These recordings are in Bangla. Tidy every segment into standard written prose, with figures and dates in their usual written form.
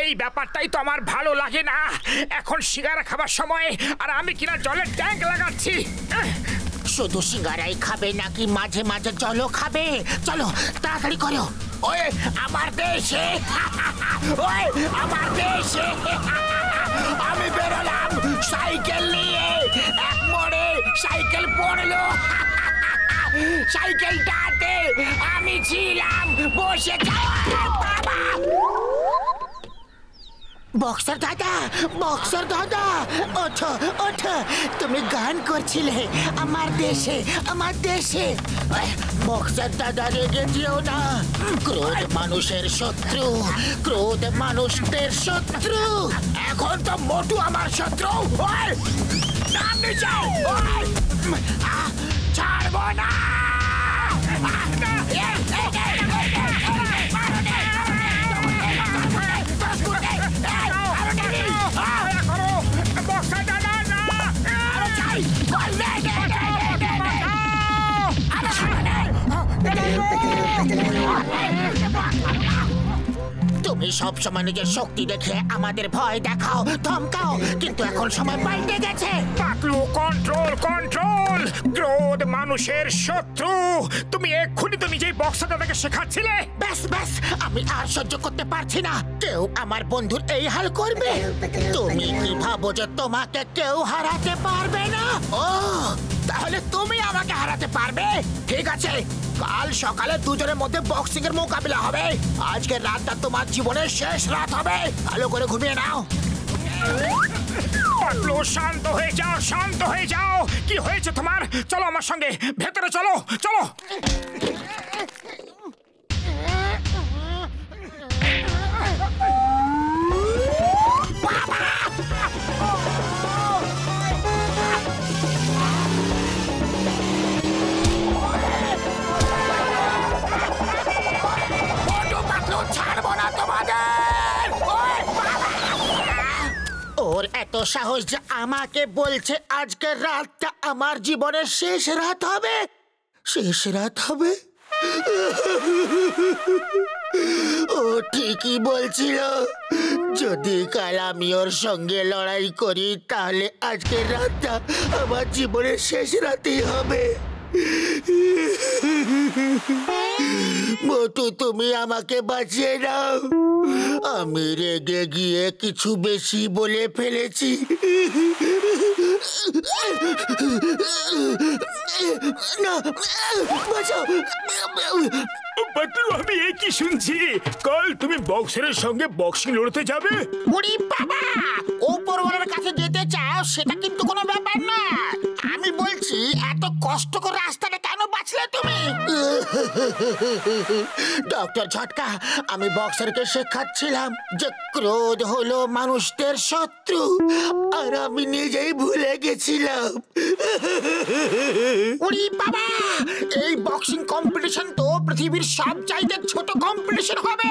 এই ব্যাপারটাই তো আমার ভালো লাগে না। এখন সিঙ্গারা খাবার সময় আর আমি কিনা জলের ট্যাঙ্ক লাগাচ্ছি। শুধু সিঙ্গারাই খাবে নাকি মাঝে মাঝে জলও খাবে? চলো তাড়াতাড়ি করো। ওই আমার দেশে, ওই আমার দেশে আমি বেরোলাম সাইকেল নিয়ে। এক মোড়ে সাইকেল পড়লো, সাইকেলটাতে আমি ছিলাম বসে। বাবা! বক্সার দাদা, বক্সার দাদা, ওঠো ওঠো। তুমি গান করছিলে আমার দেশে, আমার দেশে। বক্সার দাদা রেগে যেও না। ক্রোধ মানুষের শত্রু, ক্রোধ মানুষদের শত্রু। এখন তো মোটু আমার শত্রু। নাম নিচে, ছাড়বো না। তুমি সব সময় নিজের শক্তি দেখে আমাদের ভয় দেখাও, ধমকাও, কিন্তু এখন সময় পাল্টে গেছে। Patlu, control control. ক্রোধ মানুষের শত্রু। তুমি এক্ষুনি তো নিজেই বক্সার দাদাকে শেখাচ্ছিলে। ব্যাস ব্যাস, আমি আর সহ্য করতে পারছি না। কেউ আমার বন্ধুর এই হাল করবে? তুমি কি ভাবো যে তোমাকে কেউ হারাতে পারবে না? ও, তাহলে তুমি আমাকে হারাতে পারবে? ঠিক আছে, কাল সকালে দুজনের মধ্যে বক্সিং এর মোকাবিলা হবে। আজকের রাতটা তোমার জীবনের শেষ রাত হবে। ভালো করে ঘুমিয়ে নাও। পাতলু, শান্ত হয়ে যাও, শান্ত হয়ে যাও। কি হয়েছে তোমার? চলো আমার সঙ্গে ভেতরে, চলো চলো। ওর এত সাহস যে আমাকে বলছে আজকের রাতটা আমার জীবনের শেষ রাত হবে। শেষ রাত হবে? ও ঠিকই বলছিল। যদি কাল আমি ওর সঙ্গে লড়াই করি তাহলে আজকের রাতটা আমার জীবনের শেষ রাতই হবে। মোটু, তুমি আমাকে বাঁচিয়ে দাও। আমি রেগে গিয়ে কিছু বেশি বলে ফেলেছি। না, বাঁচাও। পাতলু, আমি এ কি শুনছি? কাল তুমি বক্সারের সঙ্গে বক্সিং লড়তে যাবে? বুড়ি বাবা, ওপরওয়ালার কাছে যেতে চাও সেটা কিন্তু কোনো ব্যাপার না। আমি বলছি এত কষ্ট করে রাস্তাটা কেন বাঁচলে তুমি? ডক্টর ঝটকা, আমি বক্সারকে শেখাচ্ছিলাম যে ক্রোধ হলো মানুষদের শত্রু, আর আমি নিজেই ভুলে গেছিলাম। উড়ি বাবা, এই বক্সিং কম্পিটিশন তো পৃথিবীর সবচাইতে ছোট কম্পিটিশন হবে।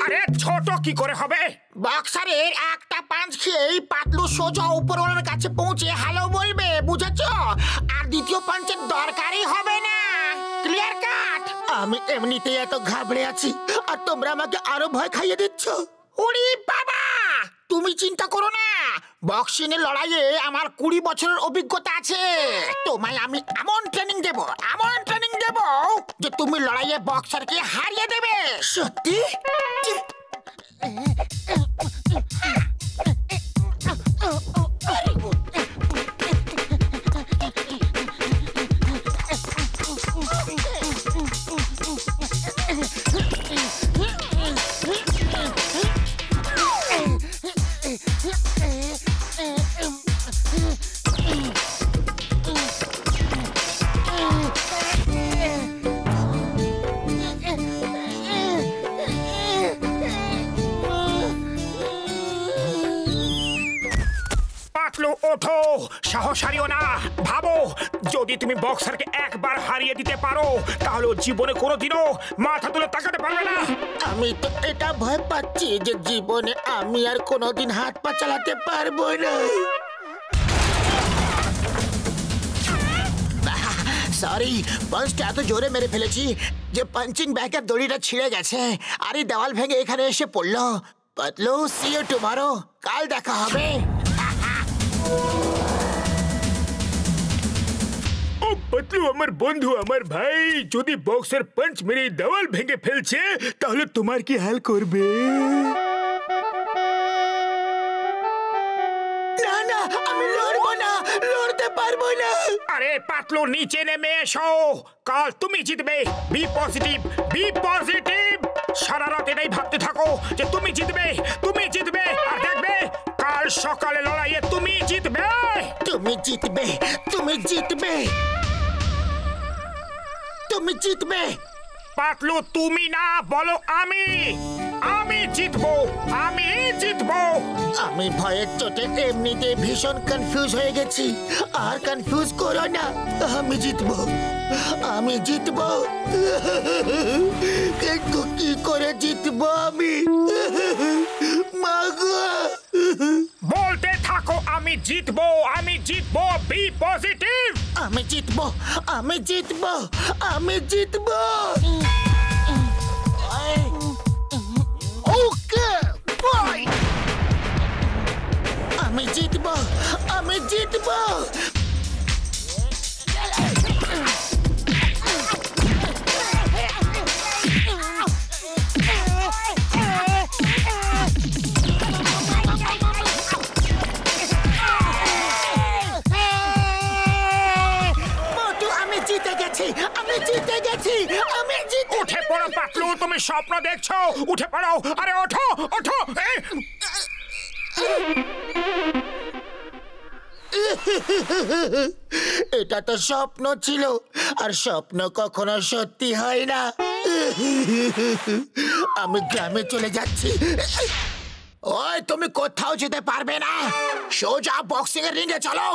আরে ছোট কি করে হবে? বক্সারের একটা পাঞ্চ খেয়েই পাতলু সোজা উপরওয়ালার কাছে পৌঁছে হ্যালো বলবে, বুঝেছো? আর দ্বিতীয় পাঞ্চের দরকারই হবে না। Clear cut? আমি এমনিতেই এত ঘাবড়ে আছি আর তোমরা আমাকে আরো ভয় খাইয়ে দিচ্ছ। উড়ি বাবা, তুমি চিন্তা করো না। বক্সিং এর লড়াইয়ে আমার 20 বছরের অভিজ্ঞতা আছে। তোমায় আমি এমন ট্রেনিং দেব, এমন ট্রেনিং দেব যে তুমি লড়াইয়ে বক্সারকে হারিয়ে দেবে। সত্যি? ওঠো, সাহস হারিও না। ভাবো, যদি তুমি বক্সারকে একবার হারিয়ে দিতে পারো তাহলে জীবনে কোনোদিনও মাথা তুলে তাকাতে পারবে না। আমি তো এটা ভয় পাচ্ছি যে জীবনে আমি আর কোনোদিন হাত পা চালাতে পারবো না। সরি, পাঞ্চটা এত জোরে মেরে ফেলেছি যে পাঞ্চিং ব্যাগের দড়িটা ছিঁড়ে গেছে আর এই দেওয়াল ভেঙে এখানে এসে পড়লো। পাতলু সি ইউ টুমরো, কাল দেখা হবে। ও পাতলু আমার বন্ধু, আমার ভাই, যদি বক্সের পাঞ্চ মেরে দেওয়াল ভেঙে ফেলছে তাহলে তোমার কি হাল করবে? না না, আমি লড়বো না, লড়তে পারবো না। আরে পাতলু নিচে নেমে এসো, কাল তুমি জিতবে। Be positive, be positive. সারা রাত এটাই ভাবতে থাকো যে তুমি জিতবে, তুমি জিতবে, আর দেখবে কাল সকালে লড়াইয়ে তুমি জিতবে। তুমি জিতবে, তুমি জিতবে, তুমি জিতবে। পাতলু তুমি না, বলো আমি। আমি জিতবো, আমি জিতবো। আমি ভয়ের চোটে এমনিতে ভীষণ কনফিউজ হয়ে গেছি, আর কনফিউজ করো না। আমি জিতবো, আমি জিতবো, কিন্তু কি করে জিতবো আমি? মাগো, বলতে থাকো আমি জিতবো, আমি জিতবো। Be positive. আমি জিতবো, আমি জিতবো, আমি জিতবো। Okay, fight. আমি জিতবো, আমি জিতবো। উঠে পড়ো পাতলু, তুমি স্বপ্ন দেখছো। উঠে পড়ো, আরে ওঠো ওঠো। এটা তো স্বপ্ন ছিল, আর স্বপ্ন কখনো সত্যি হয় না। আমি গ্রামে চলে যাচ্ছি। ওই তুমি কোথাও যেতে পারবে না, সোজা বক্সিং এর রিংয়ে চলো।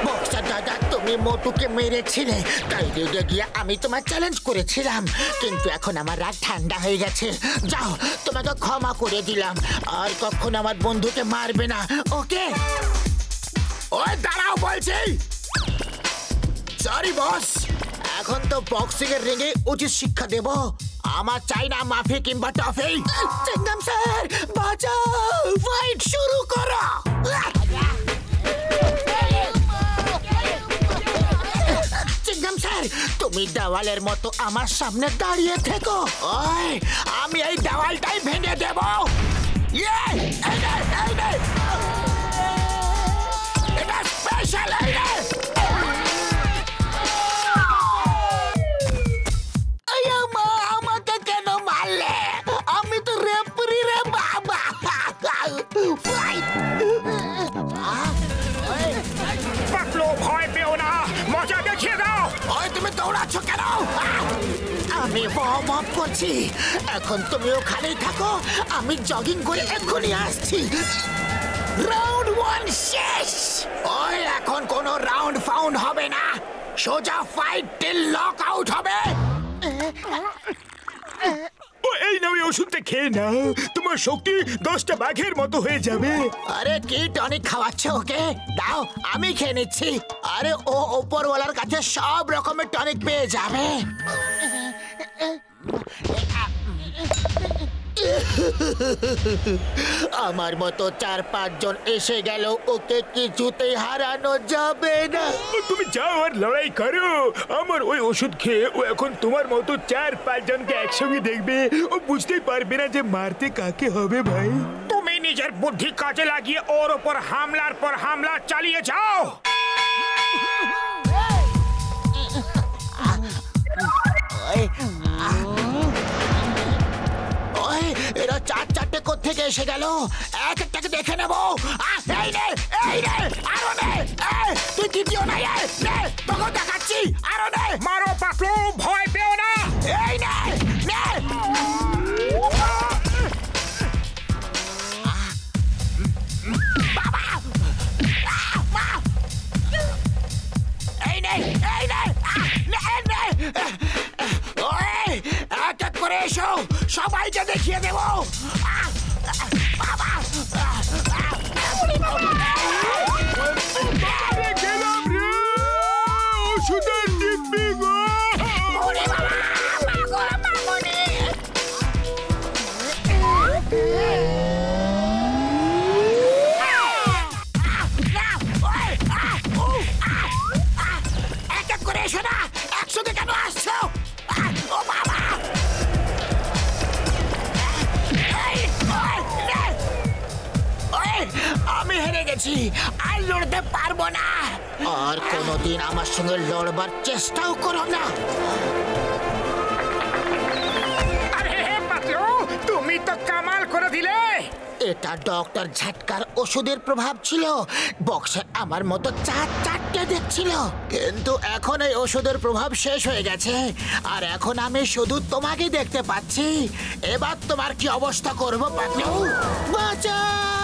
বক্সার দাদা, তুমি মোটুকে মেরেছিলে, তাই রেগে গিয়ে আমি তোমার চ্যালেঞ্জ করেছিলাম, কিন্তু এখন আমার রাগ ঠান্ডা হয়ে গেছে। যাও, তোমাকে ক্ষমা করে দিলাম, আর কখনো আমার বন্ধুকে মারবে না, ওকে? ওই দাঁড়াও বলছি। সরি বস, এখন তো বক্সিং এর রিংয়ে উচিত শিক্ষা দেব। আমার চাই না মাফি কিংবা টফি। চিংগাম স্যার বাঁচাও, ফাইট শুরু করো। চিংগাম স্যার, তুমি দেওয়ালের মতো আমার সামনে দাঁড়িয়ে থেকো। ওই, আমি এই দেওয়ালটাই ভেঙে দেব। এটা স্পেশাল। আমাকে কেন মারলে? আমি তো রেফারি রে বাবা। পাতলু ভয় পেও না, মজা দেখিয়ে দাও। ওই তুমি দৌড়াচ্ছ কেন? আমি ওয়ার্ম আপ করছি, এখন তুমি ওখানেই থাকো, আমি জগিং করে এক্ষুনি আসছি। রাউন্ড 1 শেষ। ওই এখন কোনো রাউন্ড ফাউন্ড হবে না, সোজা ফাইট টিল লক আউট হবে। এই নাও, এই ওষুধটা খেয়ে নাও, তোমার শক্তি 10টা বাঘের মতো হয়ে যাবে। আরে কি টনিক খাওয়াচ্ছে ওকে? দাও, আমি খেয়ে নিচ্ছি। আরে ও ওপরওয়ালার কাছে সব রকমের টনিক পেয়ে যাবে। আমার মতো 4-5 জন এসে গেল, ওকে কিছুতেই হারানো যাবে না। তুমি যাও আর লড়াই করো। আমার ওই ওষুধ খেয়ে ও এখন তোমার মতো 4-5 জনকে একসঙ্গে দেখবে, ও বুঝতেই পারবে না যে মারতে কাকে হবে। ভাই, তুমি নিজের বুদ্ধি কাজে লাগিয়ে ওর ওপর হামলার পর হামলা চালিয়ে যাও। এরা 4-4টে কোত্থেকে এসে গেল, এক একটাকে দেখে নেবো। এই নে, এই নে, আরো নে, তুই দ্বিতীয় না, তোকে দেখাচ্ছি, আরো নে। মারো পাতলু, ভয় পেও না। এই নে, নে। বাবা, এই নে, এই নে, এক এক করে এসো, সবাইকে দেখিয়ে দেবো। বাবা, গেলাম রে, ওষুধের দিব্যি গো। গেছি, আর লড়তে পারবো না। আর কোনোদিন আমার সঙ্গে লড়বার চেষ্টাও করো না। আরে পাতলু, তুমি তো কামাল করে দিলে। এটা ডক্টর ঝাটকার ওষুধের প্রভাব ছিল। বক্সে আমার মতো চারটে দেখছিল, কিন্তু এখন এই ওষুধের প্রভাব শেষ হয়ে গেছে, আর এখন আমি শুধু তোমাকে দেখতে পাচ্ছি। এবার তোমার কি অবস্থা করবো পাতলু? বাঁচাও!